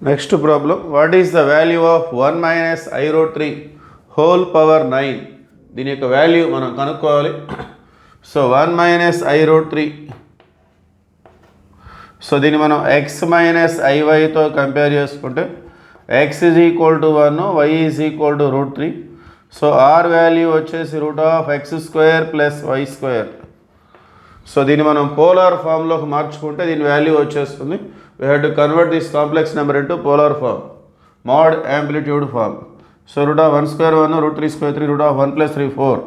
Next problem, what is the value of 1 minus I root 3 whole power 9? దీని యొక్క value మనం కనుక్కోవాలి. So 1 minus I root 3, so దీన్ని మనం x మైనస్ IYతో కంపేర్ చేసుకుంటే x is equal to 1, y is equal to root 3. So r value వచ్చేసి root of x square plus y square. So దీన్ని మనం పోలార్ ఫామ్లోకి మార్చుకుంటే దీని వాల్యూ వచ్చేస్తుంది. We have to convert this complex number into polar form, mode amplitude form. So root of 1 square 1, root 3 square 3, root of 1 plus 3 4.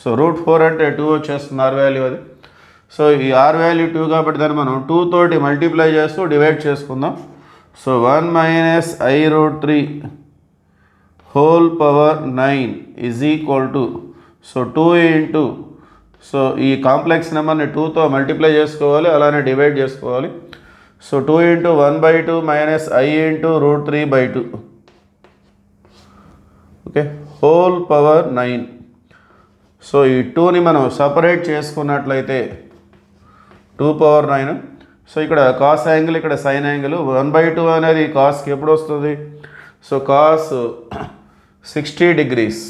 So root 4 అంటే 2 వచ్చేస్తుంది r value అది. So ఈ r వాల్యూ 2 కాబట్టి దాన్ని మనం 2 తోటి మల్టిప్లై చేస్తూ డివైడ్ చేసుకుందాం. So 1 minus I root 3 whole power 9 is equal to, so 2 into, so ఈ కాంప్లెక్స్ నెంబర్ని 2తో మల్టిప్లై చేసుకోవాలి, అలానే డివైడ్ చేసుకోవాలి. So 2 into 1/2 minus I into root 3/2, okay, whole power 9. So ఈ 2ని మనం సపరేట్ చేసుకున్నట్లయితే 2 పవర్ 9. సో ఇక్కడ కాస్ యాంగిల్, ఇక్కడ సైన్ యాంగిల్. 1/2 అనేది కాస్కి ఎప్పుడు వస్తుంది? So cos 60 degrees.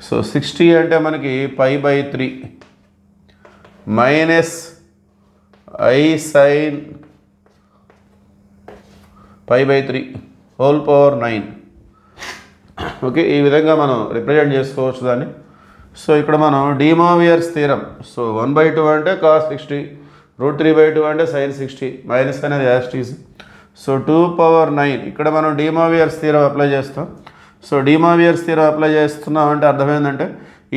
సో 60 అంటే మనకి π/3 minus I sine π/3 whole power 9. Okay, ఈ విధంగా మనం రిప్రజెంట్ చేసుకోవచ్చు దాన్ని. సో ఇక్కడ మనం డిమోవియర్స్ థీరం. సో 1/2 అంటే కాస్ 60, రూట్ 3/2 అంటే సైన్ 60, మైనస్ అనేది యాస్టీస్. సో 2 పవర్ 9 ఇక్కడ మనం డిమోవియర్స్ థీరం అప్లై చేస్తాం. సో డిమోవియర్స్ థీరం అప్లై చేస్తున్నాం అంటే అర్థం ఏంటంటే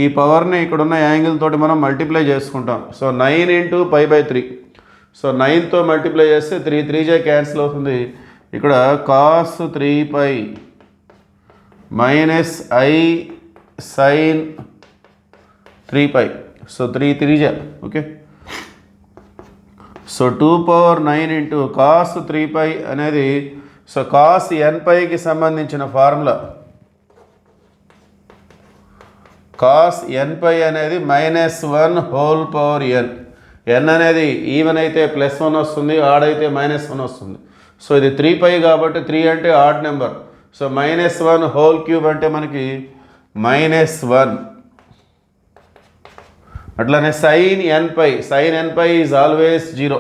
ఈ పవర్ని ఇక్కడున్న యాంగిల్ తోటి మనం మల్టిప్లై చేసుకుంటాం. So 9 into π/3. సో 9తో మల్టిప్లై చేస్తే 3 3 క్యాన్సిల్ అవుతుంది. ఇక్కడ cos 3π minus I sine 3π. So 3 3 okay. So 2 power 9 into cos 3π అనేది, సో కాస్ nπకి సంబంధించిన ఫార్ములా. కాస్ nπ అనేది -1 హోల్ పవర్ n. n అనేది ఈవెన్ అయితే +1 వస్తుంది, ఆడ్ అయితే -1 వస్తుంది. సో ఇది 3π కాబట్టి 3 అంటే odd number. So -1 whole cube అంటే మనకి -1. అట్లానే sign nπ is always 0.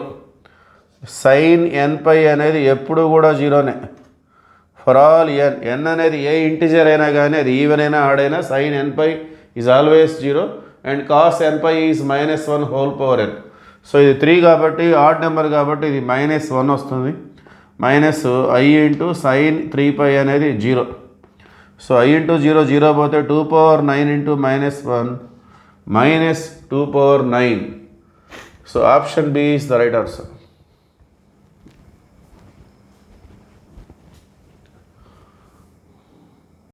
Sign nπ అనేది ఎప్పుడు కూడా 0నే ఫర్ ఆల్ n అనేది ఏ ఇంటిజర్ అయినా కానీ, అది ఈవెన్ అయినా ఆడ్ అయినా, sine nπ is always 0 and cos nπ is -1 whole power n. So ఇది 3 కాబట్టి ఆడ్ నెంబర్ కాబట్టి ఇది -1 వస్తుంది. మైనస్ I ఇంటూ సైన్ 3π అనేది 0. సో I ఇంటూ 0 0 పోతే 2 power 9 into -1 minus 2 power 9. So option B is the right answer.